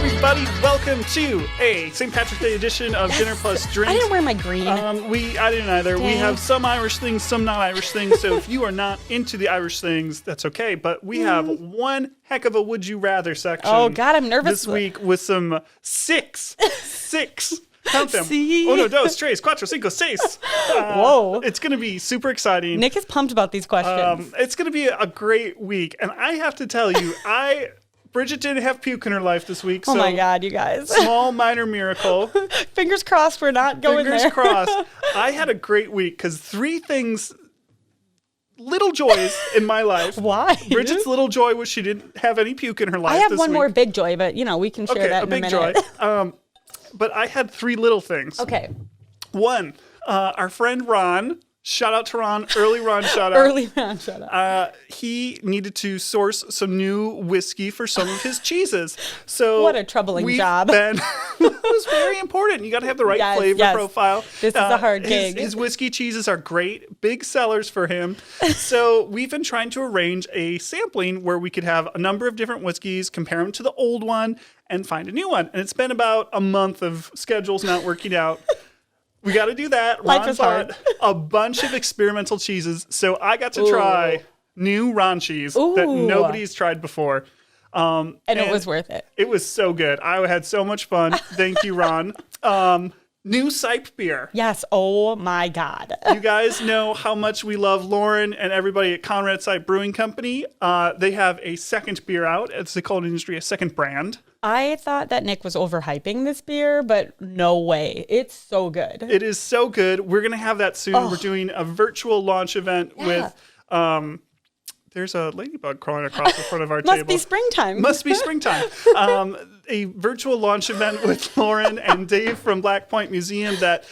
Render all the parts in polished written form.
everybody. Welcome to a St. Patrick's Day edition of Dinner Plus Drinks. I didn't wear my green. I didn't either. Dang. We have some Irish things, some not Irish things. So if you are not into the Irish things, that's okay. But we have one heck of a Would You Rather section. Oh, God, I'm nervous. This week with some six. Count them. See? 1, 2, 3, 4, 5, 6. Whoa. It's going to be super exciting. Nick is pumped about these questions. It's going to be a great week. And I have to tell you, Bridget didn't have puke in her life this week. Oh, so my God, you guys. Small, minor miracle. Fingers crossed we're not going there. Fingers crossed. I had a great week because 3 things, little joys in my life. Why? Bridget's little joy was she didn't have any puke in her life. I have this one week. more big joy, but, we can share that in a big minute. joy. But I had 3 little things. Okay. 1, our friend Ron. Shout out to Ron. Early Ron shout out. Early Ron shout out. He needed to source some new whiskey for some of his cheeses. So What a troubling job. It was very important. You got to have the right flavor profile. This is a hard gig. His whiskey cheeses are great. Big sellers for him. So we've been trying to arrange a sampling where we could have a number of different whiskeys, compare them to the old one, and find a new one. And it's been about a month of schedules not working out. We got to do that. Life is hard. A bunch of experimental cheeses. So I got to try new Ron cheese that nobody's tried before. And it was worth it. It was so good. I had so much fun. Thank you, Ron. New Scythe Beer. Yes. Oh, my God. You guys know how much we love Lauren and everybody at Conrad Scythe Brewing Company. They have a second beer out. It's the culinary industry, a second brand. I thought that Nick was overhyping this beer, but no way. It's so good. It is so good. We're going to have that soon. We're doing a virtual launch event with... there's a ladybug crawling across the front of our table. Must be springtime. Must be springtime. A virtual launch event with Lauren and Dave from Black Point Museum that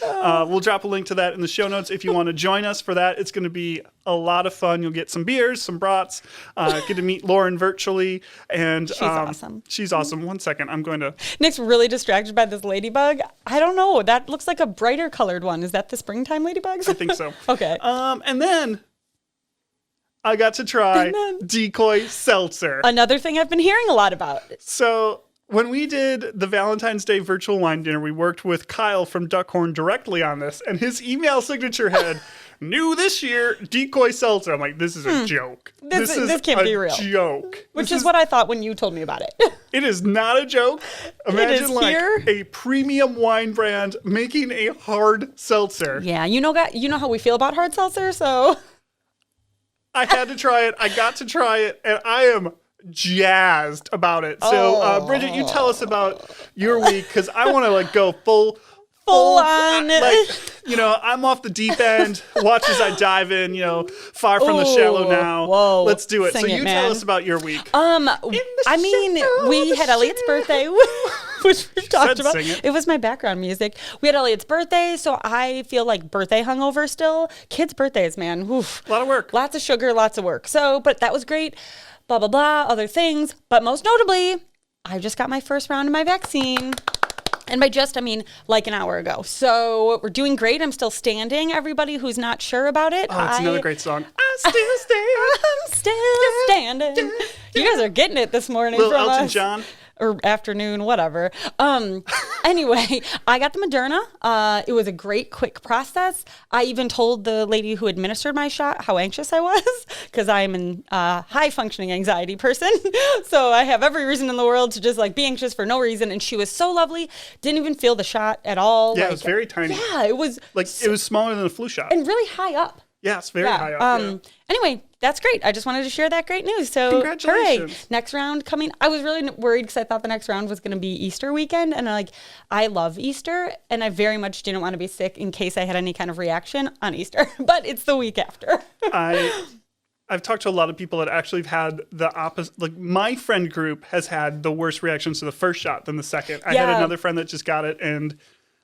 we'll drop a link to that in the show notes if you want to join us for that. It's going to be a lot of fun. You'll get some beers, some brats, get to meet Lauren virtually. And She's awesome. She's awesome. One second. I'm going to... Nick's really distracted by this ladybug. I don't know. That looks like a brighter colored one. Is that the springtime ladybugs? I think so. Okay. And then... I got to try Decoy seltzer. Another thing I've been hearing a lot about. So when we did the Valentine's Day virtual wine dinner, we worked with Kyle from Duckhorn directly on this, and his email signature had, new this year, Decoy seltzer. I'm like, this is a joke. This can't be real. Joke. Which is what I thought when you told me about it. It is not a joke. Imagine here. a premium wine brand making a hard seltzer. Yeah, you know how we feel about hard seltzer, so... I had to try it. I got to try it, and I am jazzed about it. So, Bridget, you tell us about your week, because I want to go full on. I'm off the deep end. Watch as I dive in. Far from the shallow now. Whoa, let's do it. Sing So it, you man. tell us about your week. We had Elliot's birthday, which we've talked about. Sing it. It was my background music. We had Elliot's birthday, so I feel like birthday hungover still. Kids' birthdays, man. Oof. A lot of work. Lots of sugar, lots of work. So, but that was great. Blah, blah, blah, other things. But most notably, I just got my first round of my vaccine. And by just, I mean like an hour ago. So we're doing great. I'm still standing. Everybody who's not sure about it. Oh, it's another great song. I still stand. I'm still standing. You guys are getting it this morning. Little from Elton us. John. Or afternoon, whatever. Anyway, I got the Moderna. It was a great, quick process. I even told the lady who administered my shot how anxious I was, because I'm a high-functioning anxiety person. So I have every reason in the world to just be anxious for no reason. And she was so lovely. Didn't even feel the shot at all. Yeah, it was very tiny. Yeah, it was. It was smaller than a flu shot. And really high up. Yeah, it's very high up. Anyway, that's great. I just wanted to share that great news. So, congratulations. Hooray. Next round coming. I was really worried because I thought the next round was going to be Easter weekend. And I love Easter. And I very much didn't want to be sick in case I had any kind of reaction on Easter. But it's the week after. I've talked to a lot of people that actually have had the opposite. My friend group has had the worse reactions to the first shot than the second. I had another friend that just got it, and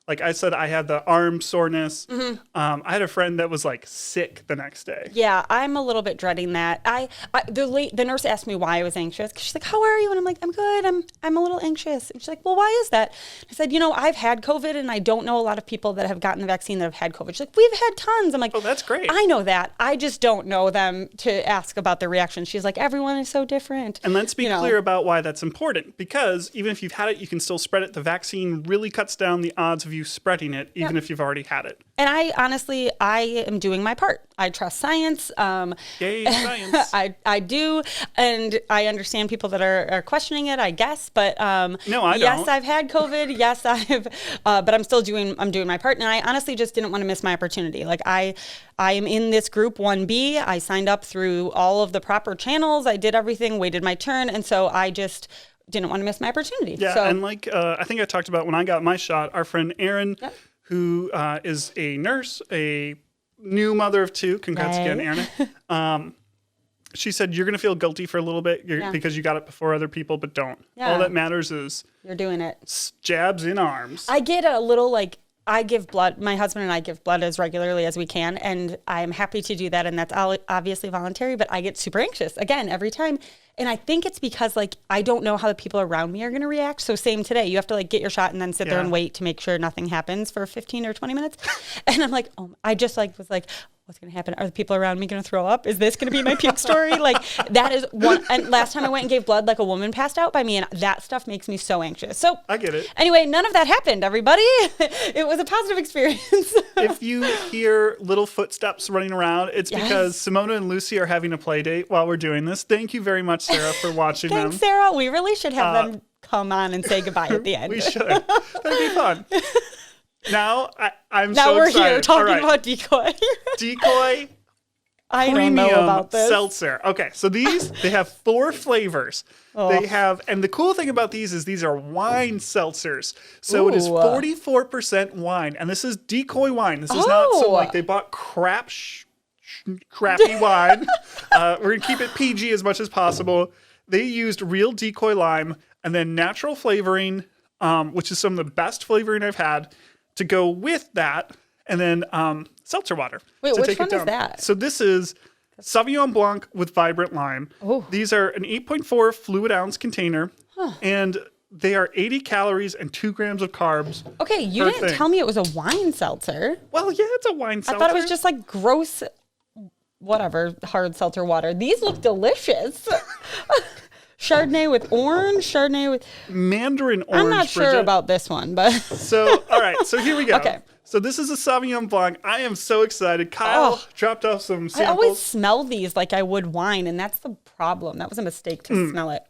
Like I said, I had the arm soreness. I had a friend that was like sick the next day. Yeah, I'm a little bit dreading that. The nurse asked me why I was anxious. 'Cause she's like, "How are you?" And I'm like, "I'm good. I'm a little anxious." And she's like, "Well, why is that?" I said, "I've had COVID, and I don't know a lot of people that have gotten the vaccine that have had COVID." She's like, "We've had tons." I'm like, "Oh, that's great." I know that. I just don't know them to ask about their reaction. She's like, "Everyone is so different." And let's be clear about why that's important, because even if you've had it, you can still spread it. The vaccine really cuts down the odds of you spreading it, even if you've already had it. And I am doing my part. I trust science. Yay, science. I do. And I understand people that are questioning it, I guess. But no, I yes, don't. I've had COVID. Yes, but I'm still doing my part. And I honestly just didn't want to miss my opportunity. Like I am in this group 1B. I signed up through all of the proper channels. I did everything, waited my turn. And so I just didn't want to miss my opportunity. Yeah, so, and like I think I talked about when I got my shot, our friend Erin, who is a nurse, a new mother of 2. Congrats again, Erin. She said, you're going to feel guilty for a little bit because you got it before other people, but don't. Yeah. All that matters is you're doing it. Jabs in arms. I get a little I give blood. My husband and I give blood as regularly as we can, and I'm happy to do that. And that's obviously voluntary, but I get super anxious again every time. And I think it's because I don't know how the people around me are going to react. So same today, you have to get your shot and then sit there and wait to make sure nothing happens for 15 or 20 minutes. And I'm like, I just was like, what's going to happen? Are the people around me going to throw up? Is this going to be my puke story? That is one. And last time I went and gave blood, a woman passed out by me, and that stuff makes me so anxious. So I get it. Anyway, none of that happened, everybody. It was a positive experience. If you hear little footsteps running around, it's because Simona and Lucy are having a play date while we're doing this. Thank you very much, Sarah, for watching them. Thanks, Sarah. We really should have them come on and say goodbye at the end. We should. That'd be fun. Now, I'm now so we're excited. here talking about Decoy. Decoy I don't Premium know about this. Seltzer. Okay, so they have 4 flavors. They have, and the cool thing about these is these are wine seltzers. So it is 44% wine, and this is Decoy wine. This is not some they bought crappy wine. We're gonna keep it PG as much as possible. They used real Decoy lime and then natural flavoring, which is some of the best flavoring I've had, to go with that. And then seltzer water. Wait, to which take one it down. is that? So this is Sauvignon Blanc with vibrant lime. Ooh. These are an 8.4 fluid ounce container, and they are 80 calories and 2 grams of carbs. Okay, you didn't tell me it was a wine seltzer. Well, yeah, it's a wine seltzer. I thought it was just gross, whatever, hard seltzer water. These look delicious. Chardonnay with orange, Chardonnay with Mandarin orange. I'm not sure Bridget. about this one, but So, all right, so here we go. Okay. So this is a Sauvignon Blanc. I am so excited. Kyle dropped off some samples. I always smell these like I would wine, and that's the problem. That was a mistake to smell it.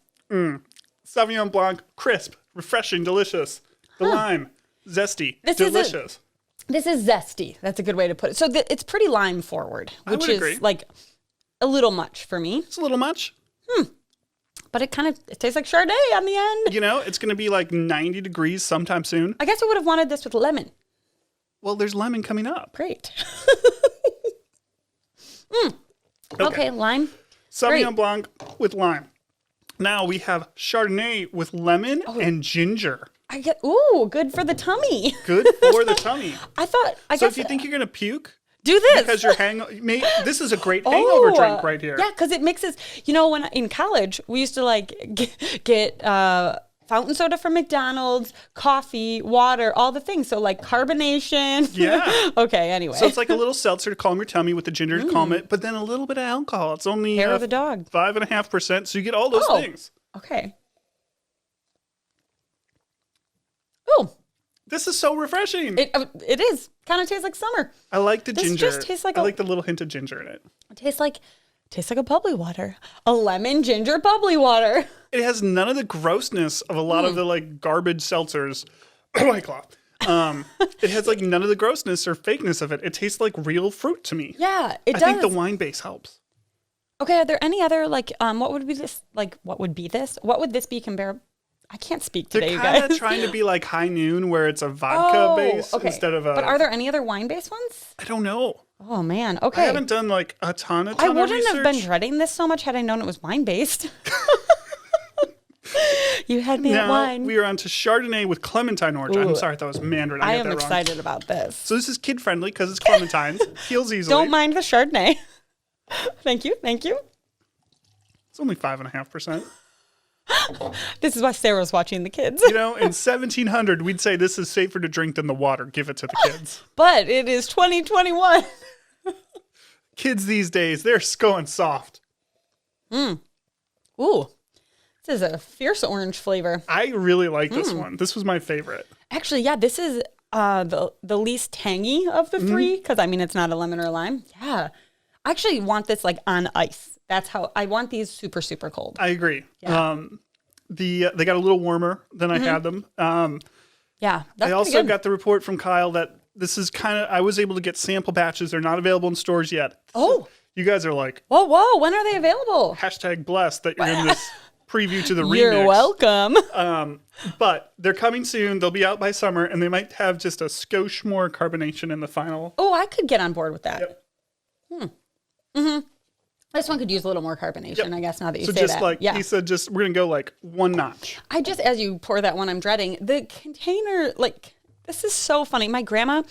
Sauvignon Blanc, crisp, refreshing, delicious. The lime, zesty, This delicious. This is zesty. That's a good way to put it. So it's pretty lime forward, which is agree. A little much for me. It's a little much. But it tastes like Chardonnay on the end. You know, it's going to be 90 degrees sometime soon. I guess I would have wanted this with lemon. Well, there's lemon coming up. Great. Okay, lime. Sauvignon Blanc with lime. Now we have Chardonnay with lemon and ginger. Good for the tummy. Good for the tummy. I guess if you think you're going to puke, do this. because you're this is a great hangover drink right here. Yeah, because it mixes. When in college we used to get fountain soda from McDonald's, coffee, water, all the things. So carbonation. Yeah. Okay. Anyway. So it's like a little seltzer to calm your tummy with the ginger to calm it, but then a little bit of alcohol. It's only hair of the dog. 5.5%. So you get all those things. Okay. Oh. This is so refreshing. It is. Kind of tastes like summer. I like the ginger. Just tastes like I like the little hint of ginger in it. It tastes like a bubbly water. A lemon ginger bubbly water. It has none of the grossness of a lot of the garbage seltzers. White Claw. It has none of the grossness or fakeness of it. It tastes like real fruit to me. Yeah, it does. I think the wine base helps. Okay, are there any other what would be this? What would be this? What would this be compared? I can't speak today, They're you kind guys. of trying to be like High Noon, where it's a vodka base instead of a. But are there any other wine-based ones? I don't know. Oh man, okay. I haven't done a ton of I wouldn't research. have been dreading this so much had I known it was wine-based. You had me at Now wine. we are on to Chardonnay with Clementine orange. I'm sorry, that was Mandarin. I got am that wrong. excited about this. So this is kid friendly because it's Clementines. Peels easily. Don't mind the Chardonnay. Thank you. Thank you. It's only 5.5%. This is why Sarah's watching the kids. You know, in 1700, we'd say this is safer to drink than the water. Give it to the kids. But it is 2021. Kids these days, they're going soft. Ooh. This is a fierce orange flavor. I really like this one. This was my favorite. Actually, yeah, this is the least tangy of the three because, I mean, it's not a lemon or a lime. Yeah. I actually want this like on ice. That's how I want these super, super cold. I agree. Yeah. They got a little warmer than I had them. Yeah. That's I also good. got the report from Kyle that this is I was able to get sample batches. They're not available in stores yet. Oh. You guys are like, Whoa. When are they available? #blessed that you're in this preview to the remix. You're welcome. But they're coming soon. They'll be out by summer, and they might have just a skosh more carbonation in the final. Oh, I could get on board with that. Yep. This one could use a little more carbonation, I guess, now that you say just that. like Yeah. he said, we're gonna go like one notch. I just, as you pour that one, I'm dreading the container. Like, this is so funny. My grandma,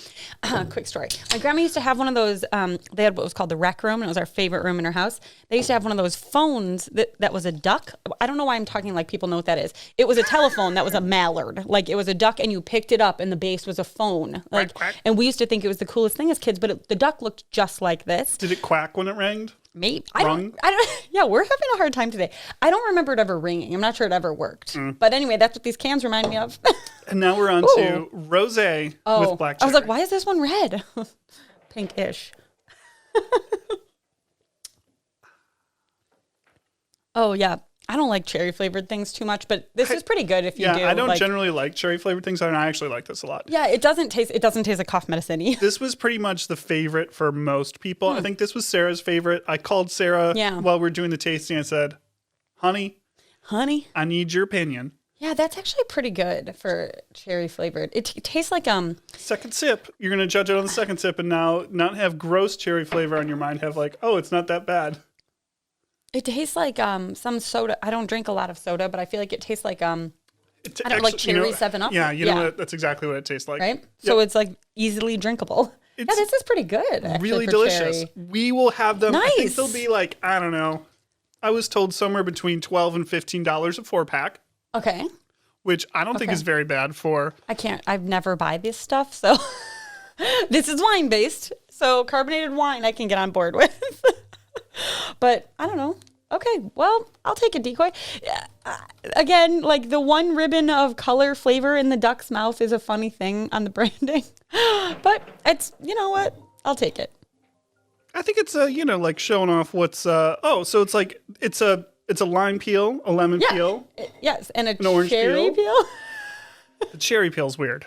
quick story. My grandma used to have one of those. They had what was called the rec room, and it was our favorite room in her house. They used to have one of those phones that was a duck. I don't know why I'm talking like people know what that is. It was a telephone that was a mallard. Like, it was a duck, and you picked it up, and the base was a phone. Like, Quack, quack. and we used to think it was the coolest thing as kids, but the duck looked just like this. Did it quack when it rang? Maybe. I don't. Yeah, we're having a hard time today. I don't remember it ever ringing. I'm not sure it ever worked. But anyway, that's what these cans remind me of. And now we're on to rosé with black cherry. I was like, why is this one red? Pink-ish. Oh, yeah. I don't like cherry flavored things too much, but this is pretty good if you do. Yeah, I don't generally like cherry flavored things, and I actually like this a lot. Yeah, it doesn't taste like cough medicine-y. This was pretty much the favorite for most people. I think this was Sarah's favorite. I called Sarah while we were doing the tasting and said, honey, I need your opinion. Yeah, that's actually pretty good for cherry flavored. It tastes like second sip. You're gonna judge it on the second sip, and now not have gross cherry flavor on your mind. Have like, oh, it's not that bad. It tastes like some soda. I don't drink a lot of soda, but I feel like it tastes like I don't like cherry 7-Up. Yeah, you know what? That's exactly what it tastes like. Right? Yep. So it's like easily drinkable. Yeah, this is pretty good. Actually, really for delicious. Cherry. We will have them. Nice. I think they'll be like, I don't know. I was told somewhere between $12 and $15 a 4-pack. Okay. Which I don't think is very bad for. I've never buy this stuff, so this is wine based. So carbonated wine I can get on board with. But I don't know. Okay, well, I'll take a Decoy. Again, like the one ribbon of color flavor in the duck's mouth is a funny thing on the branding. But it's, you know what? I'll take it. I think it's like showing off what's so it's like it's a lime peel, a lemon peel. Yes, and an orange cherry peel. The cherry peel's weird.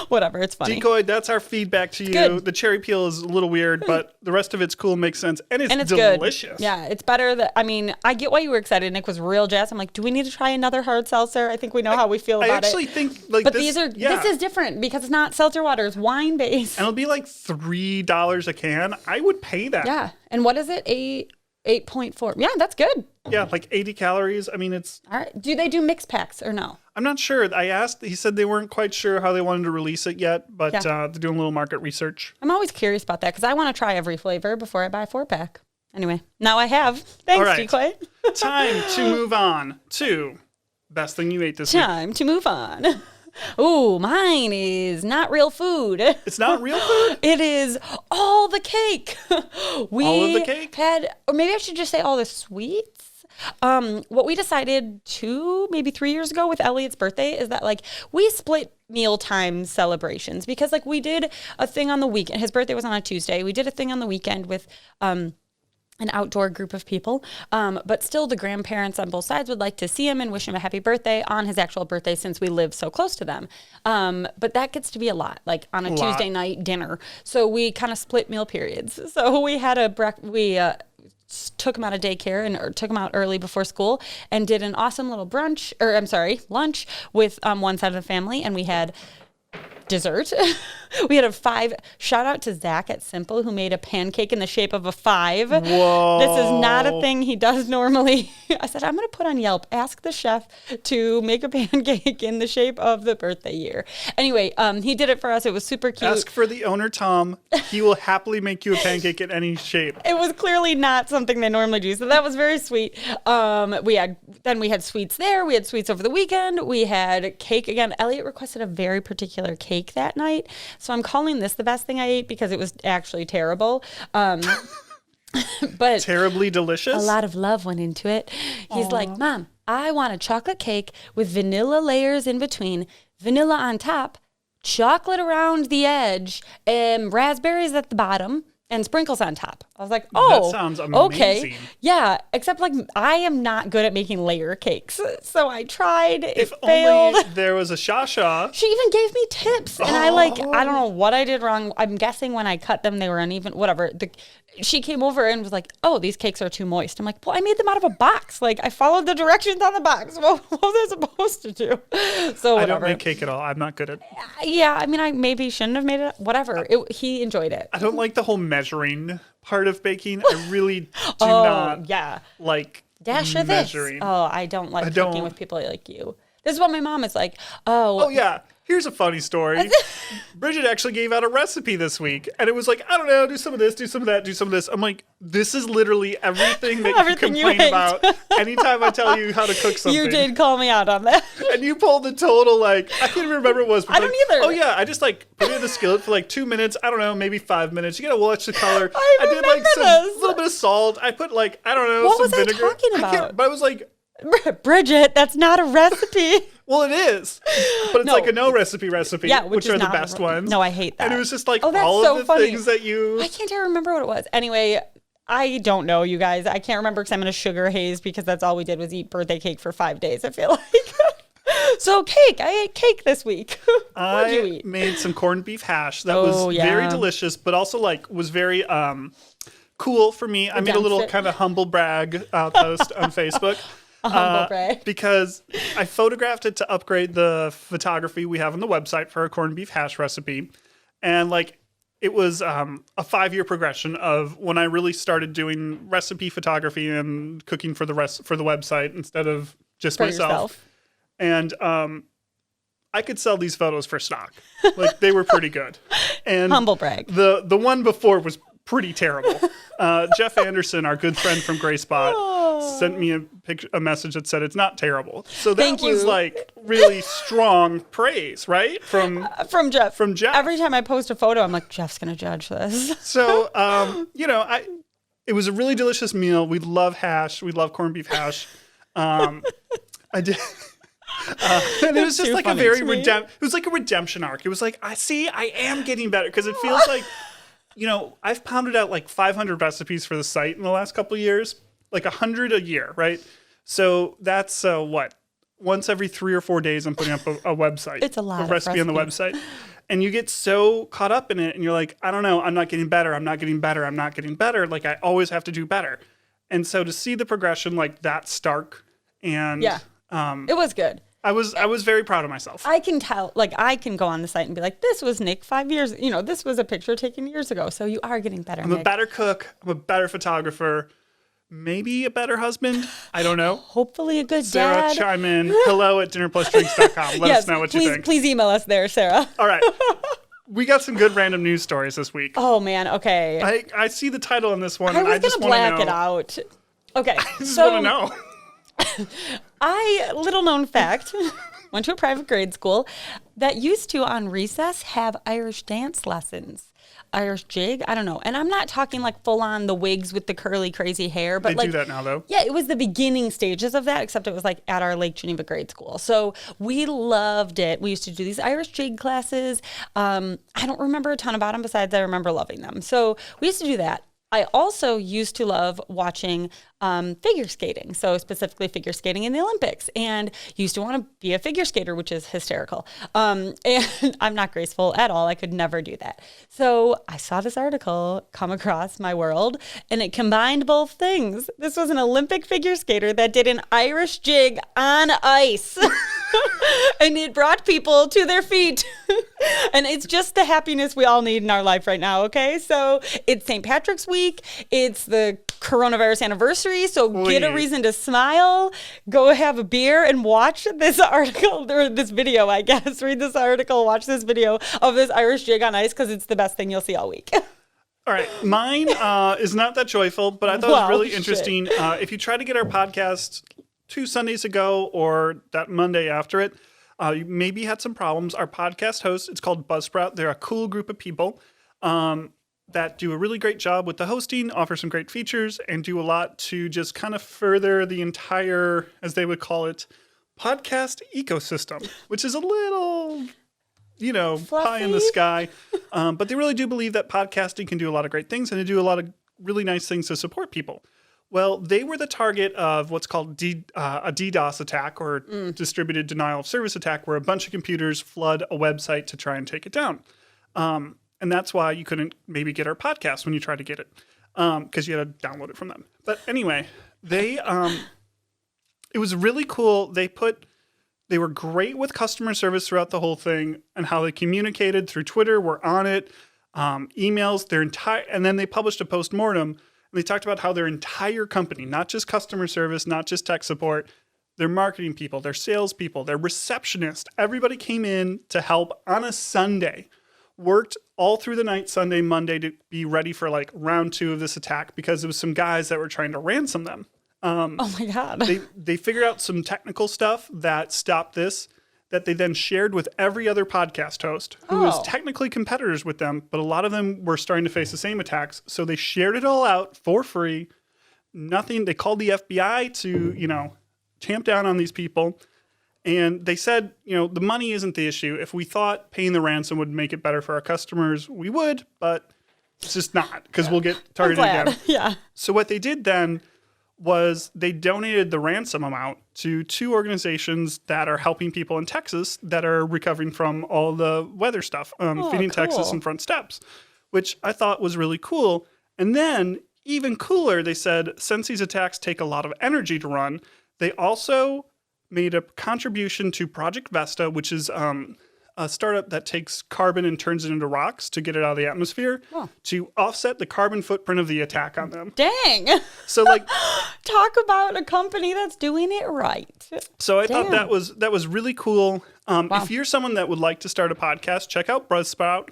Whatever, it's funny. Decoy, that's our feedback to you. Good. The cherry peel is a little weird, but the rest of it's cool, makes sense, and it's delicious. Good. Yeah, it's better. I get why you were excited. Nick was real jazzed. I'm like, do we need to try another hard seltzer? I think we know how we feel about it. I actually think like but this is different because it's not seltzer water. It's wine based. And it'll be like $3 a can. I would pay that. Yeah. And what is it? 8.4. Yeah, that's good. Yeah, like 80 calories. I mean, it's... All right. Do they do mixed packs or no? I'm not sure. I asked. He said they weren't quite sure how they wanted to release it yet, but they're doing a little market research. I'm always curious about that because I want to try every flavor before I buy a 4-pack. Anyway, now I have. Thanks, All right. Decoy. Time to move on to best thing you ate this week. Time to move on. Ooh, mine is not real food. It's not real food? It is all the cake. All of the cake? Or maybe I should just say all the sweets. What we decided maybe 3 years ago with Elliot's birthday is that like we split mealtime celebrations because like we did a thing on the weekend. His birthday was on a Tuesday. We did a thing on the weekend with an outdoor group of people. But still the grandparents on both sides would like to see him and wish him a happy birthday on his actual birthday since we live so close to them. But that gets to be a lot, like on a Tuesday night dinner. So we kind of split meal periods. So we had took him out of daycare or took him out early before school and did an awesome little lunch with one side of the family. And we had dessert. We had a 5. Shout out to Zach at Simple, who made a pancake in the shape of a 5. Whoa. This is not a thing he does normally. I said, I'm going to put on Yelp, ask the chef to make a pancake in the shape of the birthday year. Anyway, he did it for us. It was super cute. Ask for the owner, Tom. He will happily make you a pancake in any shape. It was clearly not something they normally do, so that was very sweet. We had sweets there. We had sweets over the weekend. We had cake again. Elliot requested a very particular cake that night, so I'm calling this the best thing I ate because it was actually terrible. But terribly delicious. A lot of love went into it. He's like, Mom, I want a chocolate cake with vanilla layers in between, vanilla on top, chocolate around the edge, and raspberries at the bottom, and sprinkles on top. I was like, oh, that sounds amazing. Okay. Yeah, except like I am not good at making layer cakes. So I tried, it failed. Only there was a Shasha. She even gave me tips. And I don't know what I did wrong. I'm guessing when I cut them, they were uneven, whatever. She came over and was like, oh, these cakes are too moist. I'm like, well, I made them out of a box. Like, I followed the directions on the box. What was I supposed to do? So whatever. I don't make cake at all. I'm not good at. Yeah, I mean, I maybe shouldn't have made it. Whatever. He enjoyed it. I don't like the whole measuring part of baking. I really do not like dash of measuring. This. Oh, I don't like cooking with people like you. This is what my mom is like. Oh yeah. Here's a funny story. Bridget actually gave out a recipe this week, and it was like, I don't know, do some of this, do some of that, do some of this. I'm like, this is literally everything that you complain about anytime I tell you how to cook something. You did call me out on that. And you pulled the total, like, I can't even remember what it was. But I don't either. Oh, yeah, I just, like, put it in the skillet for, like, 2 minutes. I don't know, maybe 5 minutes. You gotta watch the color. I did, like, a little bit of salt. I put, like, I don't know, some vinegar. What was I talking about? But I was like... Bridget, that's not a recipe. Well, it is, but it's like a no recipe, yeah, which are the best ones. No, I hate that. And it was just like all of the things that you... I can't remember what it was. Anyway, I don't know, you guys. I can't remember because I'm in a sugar haze because that's all we did was eat birthday cake for 5 days, I feel like. So cake. I ate cake this week. What'd you eat? I made some corned beef hash that was very delicious, but also like was very cool for me. I made a little kind of humble brag post on Facebook. Because I photographed it to upgrade the photography we have on the website for a corned beef hash recipe. And like it was a 5-year progression of when I really started doing recipe photography and cooking for the website instead of just myself. And I could sell these photos for stock. Like they were pretty good. And humble brag. The one before was pretty terrible. Jeff Anderson, our good friend from Gray Spot, sent me a message that said it's not terrible. So that was like really strong praise, right? From Jeff. From Jeff. Every time I post a photo, I'm like, Jeff's gonna judge this. So it was a really delicious meal. We love hash. We love corned beef hash. I did. And it was just like a very it was like a redemption arc. It was like, I am getting better because it feels like, I've pounded out like 500 recipes for the site in the last couple of years, like 100 a year, right? So that's once every 3 or 4 days I'm putting up a website. It's a lot of recipe on the website. And you get so caught up in it and you're like, I don't know, I'm not getting better. I'm not getting better. I'm not getting better. Like I always have to do better. And so to see the progression like that stark and it was good. I was very proud of myself. I can tell, like I can go on the site and be like, this was Nick 5 years, this was a picture taken years ago. So you are getting better, I'm a better cook. I'm a better photographer. Maybe a better husband. I don't know. Hopefully a good Sarah, dad. chime in. Hello@dinnerplusdrinks.com. Let us know what you think. Please email us there, Sarah. All right. We got some good random news stories this week. Oh, man. Okay. I see the title on this one. I was going to black it out. Okay. I just want to know. Little known fact, went to a private grade school that used to, on recess, have Irish dance lessons. Irish jig, I don't know. And I'm not talking like full on the wigs with the curly, crazy hair. But they do that now, though. Yeah, it was the beginning stages of that, except it was like at our Lake Geneva grade school. So we loved it. We used to do these Irish jig classes. I don't remember a ton about them besides I remember loving them. So we used to do that. I also used to love watching figure skating, so specifically figure skating in the Olympics, and used to want to be a figure skater, which is hysterical. And I'm not graceful at all. I could never do that. So I saw this article come across my world, and it combined both things. This was an Olympic figure skater that did an Irish jig on ice. And it brought people to their feet. And it's just the happiness we all need in our life right now, okay? So it's St. Patrick's Week. It's the coronavirus anniversary. So get a reason to smile. Go have a beer and watch this article, or this video, I guess. Read this article, watch this video of this Irish jig on ice, because it's the best thing you'll see all week. All right. Mine is not that joyful, but I thought it was really interesting. If you try to get our podcast 2 Sundays ago or that Monday after it, you maybe had some problems. Our podcast host, it's called Buzzsprout. They're a cool group of people that do a really great job with the hosting, offer some great features, and do a lot to just kind of further the entire, as they would call it, podcast ecosystem, which is a little, pie in the sky. But they really do believe that podcasting can do a lot of great things, and they do a lot of really nice things to support people. Well, they were the target of what's called a DDoS attack, or distributed denial of service attack, where a bunch of computers flood a website to try and take it down. And that's why you couldn't maybe get our podcast when you tried to get it, because you had to download it from them. But anyway, it was really cool. They were great with customer service throughout the whole thing, and how they communicated through Twitter. We're on it, emails, and then they published a postmortem. And they talked about how their entire company, not just customer service, not just tech support, their marketing people, their salespeople, their receptionist, everybody came in to help on a Sunday, worked all through the night, Sunday, Monday, to be ready for like round 2 of this attack, because there was some guys that were trying to ransom them. Oh my God. They figured out some technical stuff that stopped this, that they then shared with every other podcast host who was technically competitors with them, but a lot of them were starting to face the same attacks. So they shared it all out for free. Nothing. They called the FBI to, tamp down on these people. And they said, the money isn't the issue. If we thought paying the ransom would make it better for our customers, we would, but it's just not, because we'll get targeted again. Yeah. So what they did then was they donated the ransom amount to 2 organizations that are helping people in Texas that are recovering from all the weather stuff, Feeding Texas and Front Steps, which I thought was really cool. And then, even cooler, they said, since these attacks take a lot of energy to run, they also made a contribution to Project Vesta, which is a startup that takes carbon and turns it into rocks to get it out of the atmosphere, to offset the carbon footprint of the attack on them. Dang. So talk about a company that's doing it right. So I thought that was really cool. If you're someone that would like to start a podcast, check out Buzzsprout.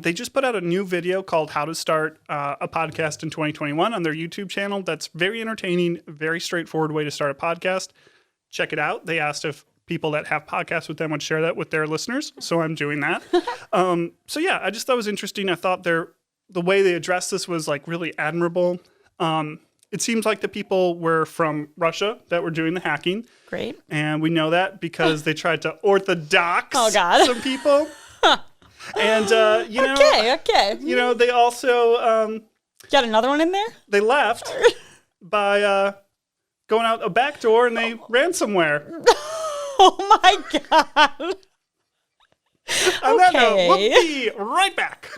They just put out a new video called How to Start a Podcast in 2021 on their YouTube channel. That's very entertaining, very straightforward way to start a podcast. Check it out. They asked if people that have podcasts with them would share that with their listeners. So I'm doing that. So yeah, I just thought it was interesting. I thought the way they addressed this was like really admirable. It seems like the people were from Russia that were doing the hacking. Great. And we know that because they tried to orthodox some people. And, Okay. They also... got another one in there? They left by going out a back door, and they ransomware. Oh my God. On that note, we'll be right back.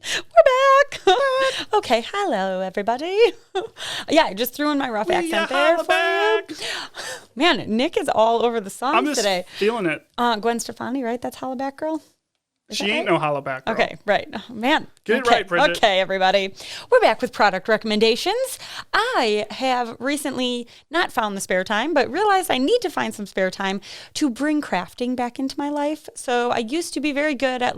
We're back. Okay, hello everybody. Yeah, I just threw in my rough accent there for you. Man, Nick is all over the songs I'm just today. Feeling it. Gwen Stefani, right? That's Holla Back Girl. She ain't no holla back girl. Okay, right. Oh, man. Get it right, Bridget. Okay, everybody. We're back with product recommendations. I have recently not found the spare time, but realized I need to find some spare time to bring crafting back into my life. So I used to be very good at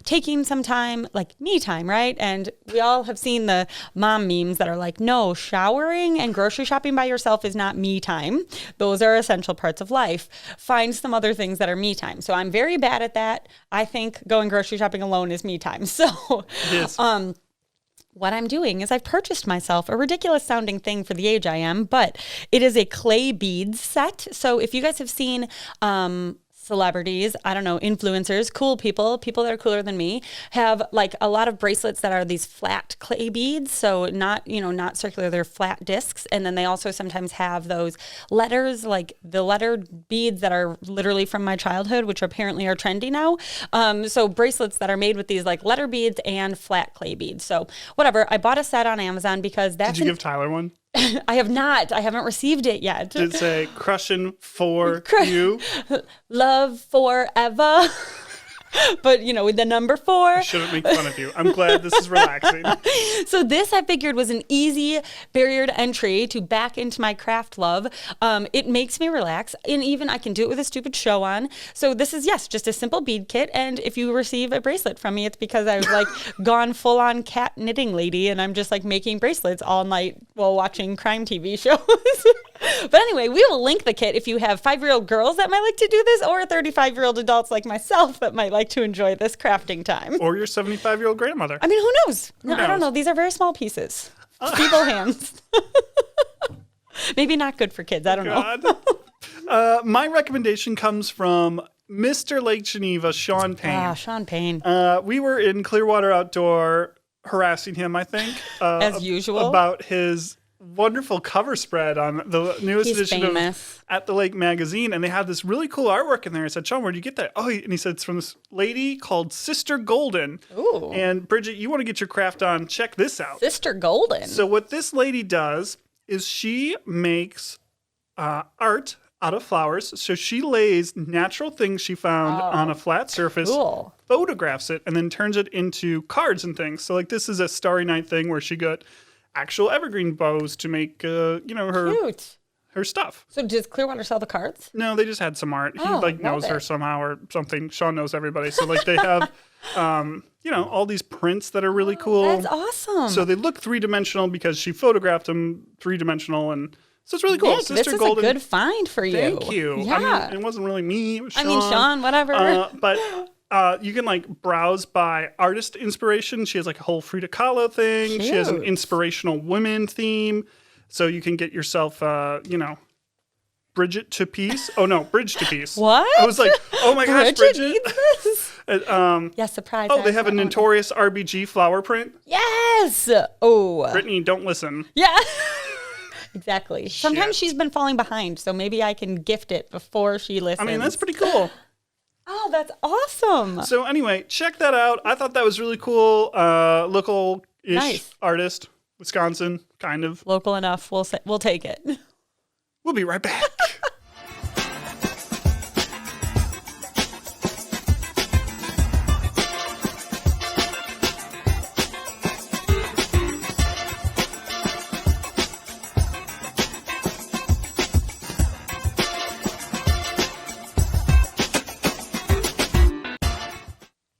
taking some time, me time, right? And we all have seen the mom memes that are like, no, showering and grocery shopping by yourself is not me time. Those are essential parts of life. Find some other things that are me time. So I'm very bad at that. I think going grocery shopping alone is me time. So what I'm doing is I've purchased myself a ridiculous sounding thing for the age I am, but it is a clay beads set. So if you guys have seen celebrities, I don't know, influencers, cool people that are cooler than me, have like a lot of bracelets that are these flat clay beads. So not not circular, they're flat discs. And then they also sometimes have those letters, like the lettered beads that are literally from my childhood, which apparently are trendy now. So bracelets that are made with these like letter beads and flat clay beads. So whatever, I bought a set on Amazon because that's... Did you give Tyler one? I have not. I haven't received it yet. Did it say crushing for you? Love forever. But, with the number 4. I shouldn't make fun of you. I'm glad this is relaxing. So this, I figured, was an easy barrier to entry to back into my craft love. It makes me relax. And even I can do it with a stupid show on. So this is, yes, just a simple bead kit. And if you receive a bracelet from me, it's because I've like gone full on cat knitting lady. And I'm just like making bracelets all night while watching crime TV shows. But anyway, we will link the kit if you have 5-year-old girls that might like to do this, or 35-year-old adults like myself that might like to enjoy this crafting time. Or your 75-year-old grandmother. I mean, who knows? I don't know. These are very small pieces. Feeble hands. Maybe not good for kids. I don't know. My recommendation comes from Mr. Lake Geneva, Sean Payne. Ah, Sean Payne. We were in Clearwater Outdoor harassing him, I think. As usual. About his wonderful cover spread on the newest edition of At the Lake magazine, and they had this really cool artwork in there. I said, Sean, where'd you get that? And he said it's from this lady called Sister Golden. Ooh. And Bridget, you want to get your craft on, check this out. Sister Golden. So what this lady does is she makes art out of flowers. So she lays natural things she found on a flat surface, photographs it, and then turns it into cards and things. So like this is a Starry Night thing where she got actual evergreen bows to make, her stuff. So does Clearwater sell the cards? No, they just had some art. He knows her somehow or something. Sean knows everybody. So like they have, all these prints that are really cool. That's awesome. So they look 3-dimensional because she photographed them 3-dimensional, and so it's really cool. Nick, Sister this is Golden, a good find for you. Thank you. Yeah. I mean, it wasn't really me. It was Sean. Sean, whatever. But you can like browse by artist inspiration. She has like a whole Frida Kahlo thing. Cute. She has an inspirational women theme. So you can get yourself, Bridget to piece. Oh no, Bridge to piece. What? I was like, oh my gosh, Bridget. Needs this? Yeah, surprise. Oh, they have a notorious RBG flower print. Yes. Oh. Brittany, don't listen. Yeah. Exactly. Sometimes she's been falling behind, so maybe I can gift it before she listens. I mean, that's pretty cool. Oh, that's awesome. So anyway, check that out. I thought that was really cool. Local-ish artist, Wisconsin, kind of. Local enough. We'll take it. We'll be right back.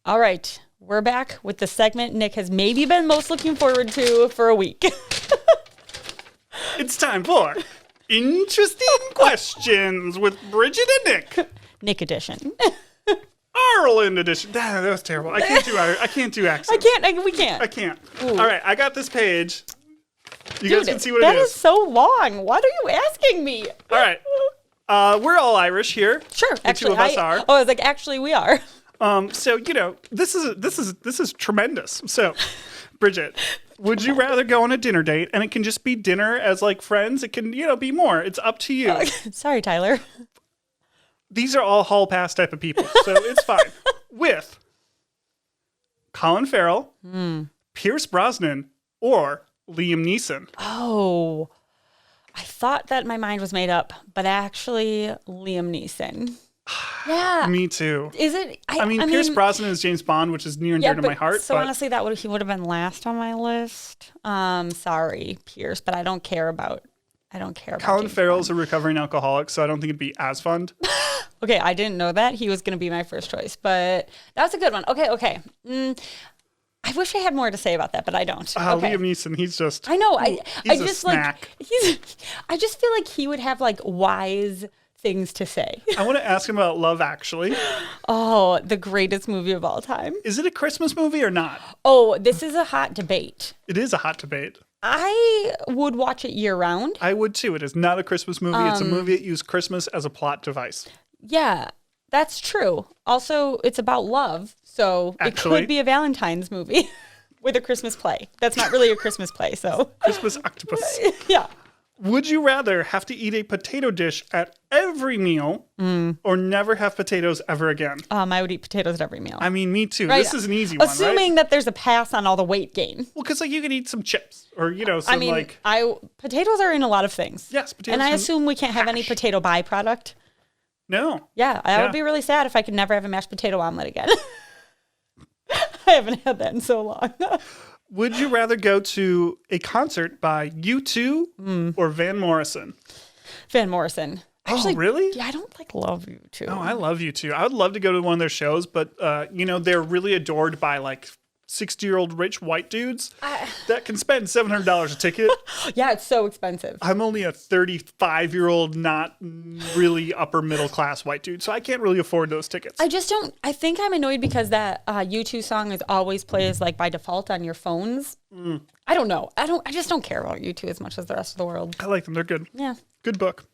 All right, we're back with the segment Nick has maybe been most looking forward to for a week. It's time for Interesting Questions with Bridget and Nick. Nick edition. Ireland edition. That was terrible. I can't do accents. We can't. I can't. Ooh. All right, I got this page. You guys can see what that it is. That is so long. What are you asking me? All right. We're all Irish here. Sure. The two of us are. Oh, I was like, actually, we are. So this is tremendous. So, Bridget, would you rather go on a dinner date, and it can just be dinner as like friends? It can be more. It's up to you. Sorry, Tyler. These are all hall pass type of people, so it's fine. With Colin Farrell, Pierce Brosnan, or Liam Neeson. Oh, I thought that my mind was made up, but actually Liam Neeson. Yeah. Me too. Is it? I mean, Pierce Brosnan is James Bond, which is near and dear to my heart. So honestly, he would have been last on my list. Sorry, Pierce, but I don't care about Colin Farrell's a recovering alcoholic, so I don't think it'd be as fun. Okay, I didn't know that. He was going to be my first choice, but that was a good one. Okay. I wish I had more to say about that, but I don't. Liam Neeson, he's just... I know. I just snack. I just feel like he would have like wise things to say. I want to ask him about Love Actually. Oh, the greatest movie of all time. Is it a Christmas movie or not? Oh, this is a hot debate. It is a hot debate. I would watch it year round. I would too. It is not a Christmas movie. It's a movie that used Christmas as a plot device. Yeah, That's true. Also, it's about love. So Actually. it could be a Valentine's movie with a Christmas play. That's not really a Christmas play. So Christmas octopus. yeah. Would you rather have to eat a potato dish at every meal or never have potatoes ever again? I would eat potatoes at every meal. I mean, me too. Right. This is an easy one, Assuming right? that there's a pass on all the weight gain. Well, because like you can eat some chips or, some Potatoes are in a lot of things. Yes, potatoes. And I can- assume we can't have any potato byproduct. No. Yeah, I would be really sad if I could never have a mashed potato omelet again. I haven't had that in so long. Would you rather go to a concert by U2 or Van Morrison? Van Morrison. Actually, really? Yeah, I don't love you too. Oh, I love U2. I would love to go to one of their shows, but they're really adored by like 60-year-old rich white dudes that can spend $700 a ticket. Yeah, it's so expensive. I'm only a 35-year-old, not really upper middle class white dude, so I can't really afford those tickets. I think I'm annoyed because that U2 song is always plays like by default on your phones. I don't know. I just don't care about U2 as much as the rest of the world. I like them. They're good. Yeah. Good book.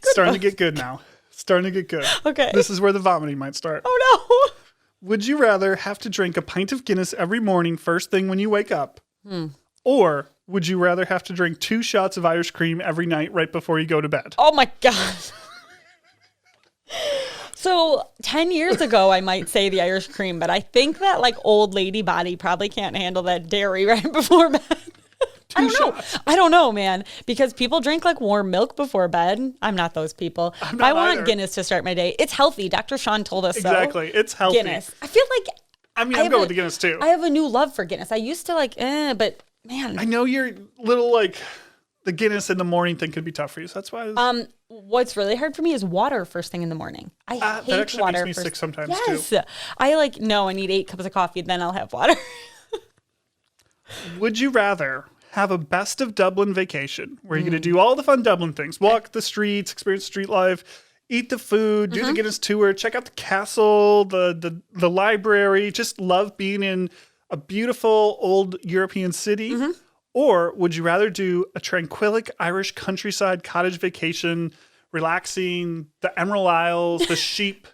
Starting to get good now. Starting to get good. Okay. This is where the vomiting might start. Oh no. Would you rather have to drink a pint of Guinness every morning first thing when you wake up? Or would you rather have to drink 2 shots of Irish cream every night right before you go to bed? Oh my God. So 10 years ago, I might say the Irish cream, but I think that like old lady body probably can't handle that dairy right before bed. I don't know, man, because people drink like warm milk before bed. I'm not those people. I want either. Guinness to start my day. It's healthy. Dr. Sean told us so. Exactly. It's healthy. Guinness. I feel like I'm have going with the Guinness too. I have a new love for Guinness. I used to but man. I know you're little the Guinness in the morning thing could be tough for you. So that's why. What's really hard for me is water first thing in the morning. I hate that actually water. makes me sick sometimes yes. too. I need 8 cups of coffee, then I'll have water. Would you rather have a best of Dublin vacation where you're going to do all the fun Dublin things, walk the streets, experience street life, eat the food, do the Guinness tour, check out the castle, the library, just love being in a beautiful old European city? Or would you rather do a tranquilic Irish countryside cottage vacation, relaxing, the Emerald Isles, the sheep,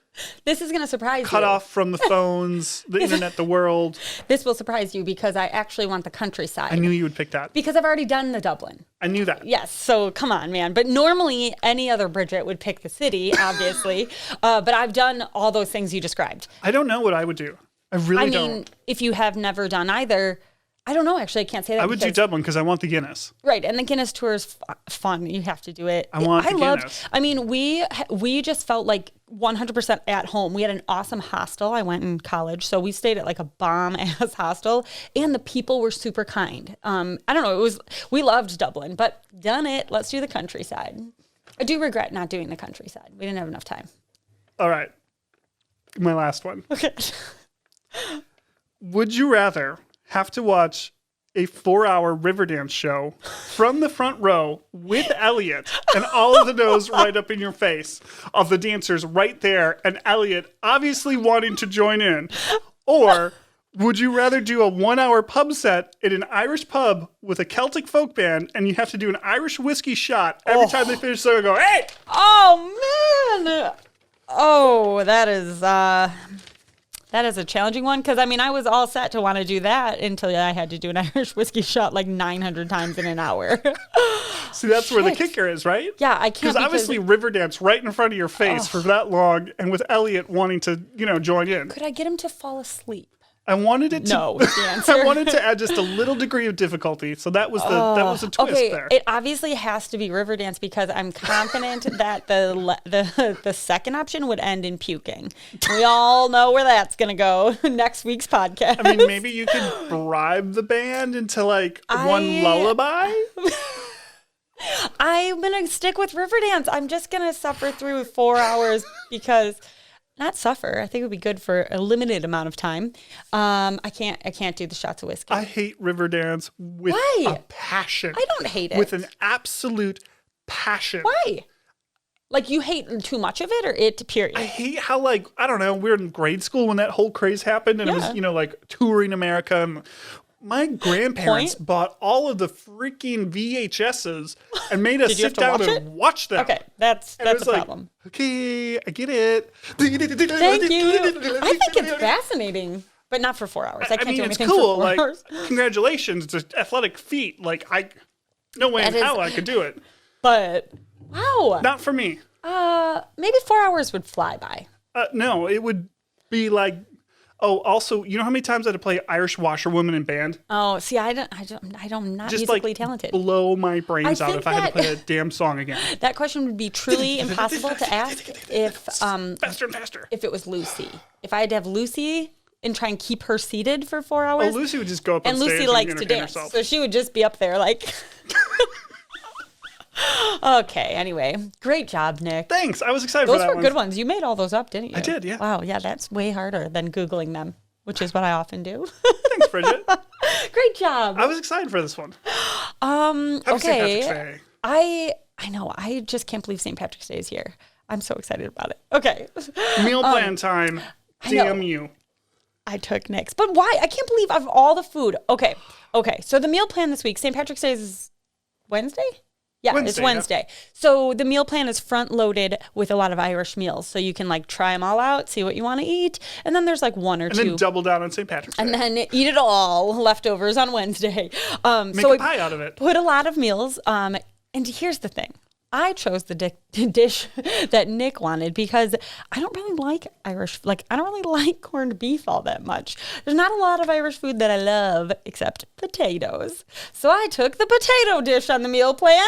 This is going to surprise you. cut off from the phones, the internet, the world? This will surprise you because I actually want the countryside. I knew you would pick that. Because I've already done the Dublin. I knew that. Yes, so come on, man. But normally any other Bridget would pick the city, obviously. But I've done all those things you described. I don't know what I would do. I really don't. If you have never done either, I don't know. Actually, I can't say that. I would do Dublin because I want the Guinness. Right, and the Guinness tour is fun. You have to do it. I want the Guinness. I mean, we just felt like 100% at home. We had an awesome hostel. I went in college, so we stayed at like a bomb-ass hostel, and the people were super kind. I don't know. We loved Dublin, but done it. Let's do the countryside. I do regret not doing the countryside. We didn't have enough time. All right. My last one. Okay. Would you rather have to watch a 4-hour Riverdance show from the front row with Elliot and all of the nose right up in your face of the dancers right there and Elliot obviously wanting to join in? Or would you rather do a 1-hour pub set in an Irish pub with a Celtic folk band and you have to do an Irish whiskey shot every time they finish the song? Go, hey! Oh, man. Oh, that is a challenging one because, I mean, I was all set to want to do that until I had to do an Irish whiskey shot like 900 times in an hour. See, that's where the kicker is, right? Yeah, I can't. Because obviously Riverdance right in front of your face for that long and with Elliot wanting to, join in. Could I get him to fall asleep? I wanted it to. No, was the answer. I wanted to add just a little degree of difficulty, so that was a twist there. It obviously has to be Riverdance because I'm confident that the second option would end in puking. We all know where that's gonna go. Next week's podcast. I mean, maybe you could bribe the band into one lullaby. I'm gonna stick with Riverdance. I'm just gonna suffer through 4 hours because. Not suffer. I think it would be good for a limited amount of time. I can't do the shots of whiskey. I hate Riverdance with a passion. I don't hate it. With an absolute passion. Why? Like you hate too much of it or it period? I hate how I don't know, we were in grade school when that whole craze happened and it was, touring America and My grandparents bought all of the freaking VHSs and made us sit down and watch them. Okay, that's a problem. Okay, I get it. Thank you. I think it's fascinating, but not for 4 hours. I can't do anything it's cool. for 4 hours. Congratulations, it's an athletic feat. No way in hell I could do it. But wow, not for me. Maybe 4 hours would fly by. No, it would be like. Oh, also, you know how many times I had to play Irish Washerwoman in band? Oh, see, I'm not Just musically talented. Blow my brains out if I had to play a damn song again. That question would be truly impossible to ask if faster and faster. If it was Lucy. If I had to have Lucy and try and keep her seated for 4 hours. Oh, Lucy would just go up on stage and Lucy likes to dance, herself. So she would just be up there like. Okay, anyway. Great job, Nick. Thanks. I was excited for that Those were good ones. You made all those up, didn't you? I did, yeah. Wow, yeah, that's way harder than Googling them, which is what I often do. Thanks, Bridget. Great job. I was excited for this one. Happy St. Patrick's Day. I know. I just can't believe St. Patrick's Day is here. I'm so excited about it. Okay. Meal plan time. Damn you. I took Nick's. But why? I can't believe of all the food. Okay. So the meal plan this week, St. Patrick's Day is Wednesday? Yeah, it's Wednesday. Yeah. So the meal plan is front loaded with a lot of Irish meals. So you can try them all out, see what you want to eat. And then there's one or two. And then double down on St. Patrick's Day. And then eat it all, leftovers on Wednesday. Make a pie out of it. Put a lot of meals. And here's the thing. I chose the dish that Nick wanted because I don't really like Irish. I don't really like corned beef all that much. There's not a lot of Irish food that I love except potatoes. So I took the potato dish on the meal plan.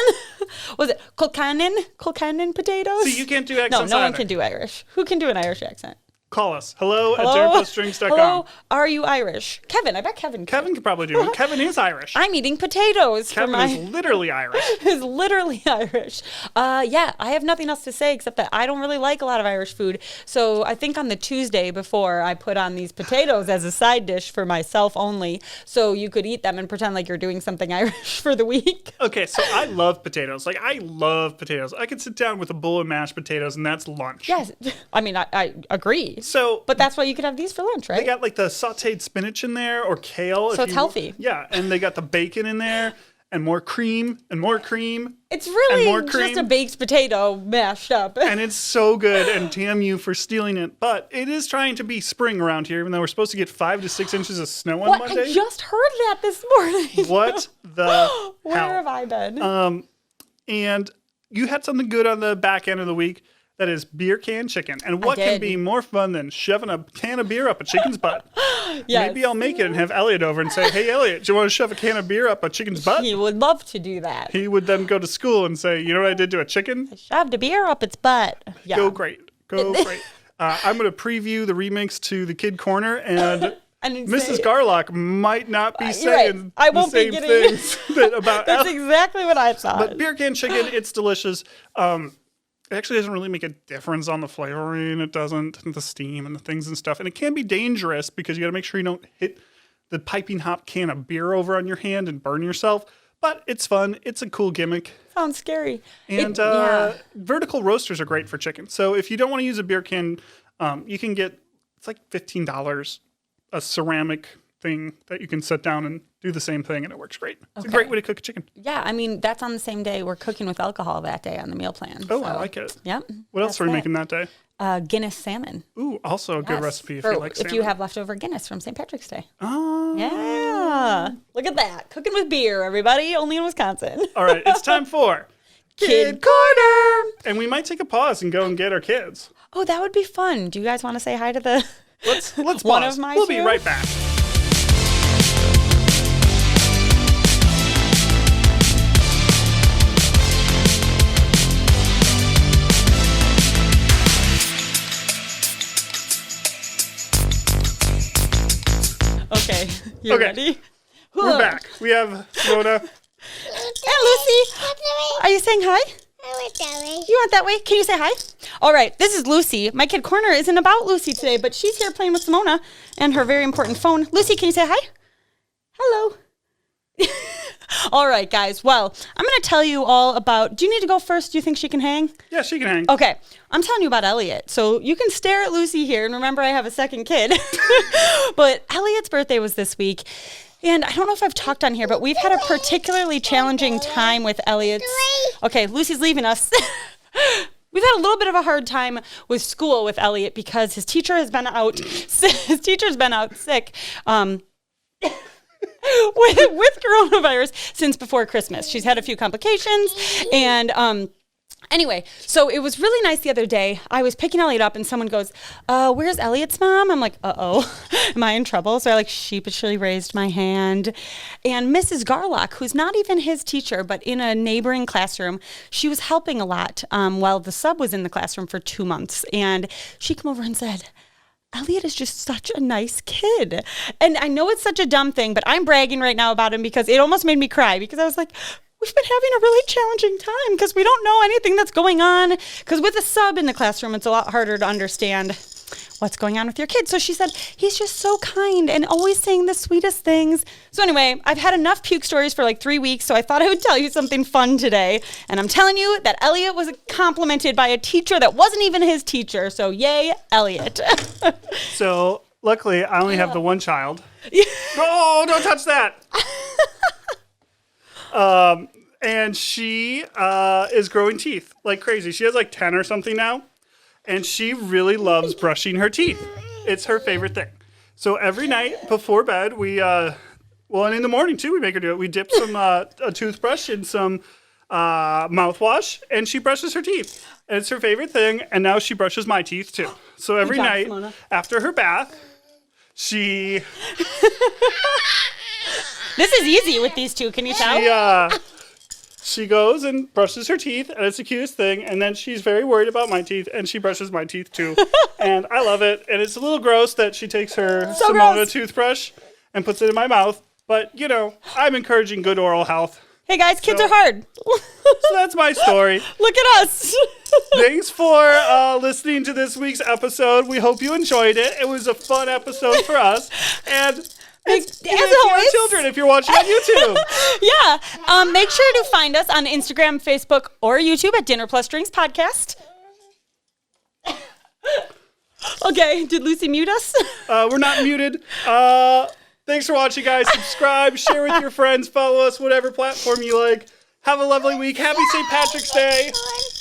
Was it Kilcannon potatoes? See, you can't do accents. No one can do Irish. Who can do an Irish accent? Call us. Hello@DerpOstrings.com. Hello, are you Irish? Kevin, I bet Kevin can. Kevin could probably do it. Kevin is Irish. I'm eating potatoes. Kevin is literally Irish. Is literally Irish. Yeah, I have nothing else to say except that I don't really like a lot of Irish food. So I think on the Tuesday before, I put on these potatoes as a side dish for myself only. So you could eat them and pretend like you're doing something Irish for the week. Okay, so I love potatoes. I love potatoes. I could sit down with a bowl of mashed potatoes and that's lunch. Yes. I mean, I agree. But that's why you could have these for lunch, right? They got the sauteed spinach in there or kale. So it's healthy. Yeah, and they got the bacon in there and more cream and more cream. It's really just a baked potato mashed up. And it's so good, and damn you for stealing it. But it is trying to be spring around here, even though we're supposed to get 5 to 6 inches of snow on Monday. I just heard that this morning. What the Where hell? have I been? And you had something good on the back end of the week. That is beer can chicken. And what can be more fun than shoving a can of beer up a chicken's butt? Yes. Maybe I'll make it and have Elliot over and say, hey, Elliot, do you want to shove a can of beer up a chicken's butt? He would love to do that. He would then go to school and say, you know what I did to a chicken? I shoved a beer up its butt. Yeah. Go great. I'm going to preview the remix to the Kid Corner and... Mrs. Garlock might not be saying the same things about That's exactly what I thought. But beer can chicken, it's delicious. It actually doesn't really make a difference on the flavoring. It doesn't, and the steam and the things and stuff. And it can be dangerous because you got to make sure you don't hit the piping hot can of beer over on your hand and burn yourself. But it's fun. It's a cool gimmick. Sounds scary. And vertical roasters are great for chicken. So if you don't want to use a beer can, you can get, it's like $15, a ceramic thing that you can set down and do the same thing, and it works great. It's a great way to cook a chicken. Yeah, I mean, that's on the same day. We're cooking with alcohol that day on the meal plan. Oh, so. I like it. Yep. What else are we making that day? Guinness salmon. Ooh, also a good recipe if you like salmon. If you have leftover Guinness from St. Patrick's Day. Oh. Yeah. Look at that. Cooking with beer, everybody. Only in Wisconsin. All right, it's time for Kid Corner. And we might take a pause and go and get our kids. Oh, that would be fun. Do you guys want to say hi to the... Let's pause. One of my We'll be right back. Okay, you ready? We're back. We have Simona. And Lucy. Are you saying hi? I went that way. You went that way? Can you say hi? All right, this is Lucy. My Kid Corner isn't about Lucy today, but she's here playing with Simona and her very important phone. Lucy, can you say hi? Hello. All right, guys. Well, I'm going to tell you all about... Do you need to go first? Do you think she can hang? Yeah, she can hang. Okay. I'm telling you about Elliot. So you can stare at Lucy here, and remember I have a second kid. But Elliot's birthday was this week, And I don't know if I've talked on here, but we've had a particularly challenging time with Elliot's. Okay, Lucy's leaving us. We've had a little bit of a hard time with school with Elliot because his teacher has been out. His teacher's been out sick with coronavirus since before Christmas. She's had a few complications, and anyway, so it was really nice the other day. I was picking Elliot up and someone goes, where's Elliot's mom? I'm like, uh-oh, am I in trouble? So I sheepishly raised my hand. And Mrs. Garlock, who's not even his teacher, but in a neighboring classroom, she was helping a lot while the sub was in the classroom for 2 months. And she came over and said, Elliot is just such a nice kid. And I know it's such a dumb thing, but I'm bragging right now about him because it almost made me cry because I was like, we've been having a really challenging time because we don't know anything that's going on. Because with a sub in the classroom, it's a lot harder to understand what's going on with your kid. So she said, he's just so kind and always saying the sweetest things. So anyway, I've had enough puke stories for 3 weeks, so I thought I would tell you something fun today. And I'm telling you that Elliot was complimented by a teacher that wasn't even his teacher. So yay, Elliot. So luckily, I only have the one child. Oh, don't touch that. And she is growing teeth like crazy. She has 10 or something now. And she really loves brushing her teeth. It's her favorite thing. So every night before bed, we, and in the morning too, we make her do it. We dip some a toothbrush in some mouthwash, and she brushes her teeth. And it's her favorite thing. And now she brushes my teeth too. So every night Simona. after her bath, she... This is easy with these two. Can you tell? She goes and brushes her teeth, and it's the cutest thing. And then she's very worried about my teeth, and she brushes my teeth too. And I love it. And it's a little gross that she takes her Simona toothbrush and puts it in my mouth. But, I'm encouraging good oral health. Hey, guys, kids are hard. So that's my story. Look at us. Thanks for listening to this week's episode. We hope you enjoyed it. It was a fun episode for us. And... As always, children, if you're watching on YouTube. Yeah. Make sure to find us on Instagram, Facebook, or YouTube at Dinner Plus Drinks Podcast. Okay. Did Lucy mute us? We're not muted. Thanks for watching, guys. Subscribe, share with your friends, follow us, whatever platform you like. Have a lovely week. Happy St. Patrick's Day.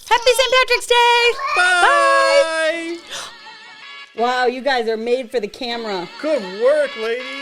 Happy St. Patrick's Day. Bye. Wow, you guys are made for the camera. Good work, ladies.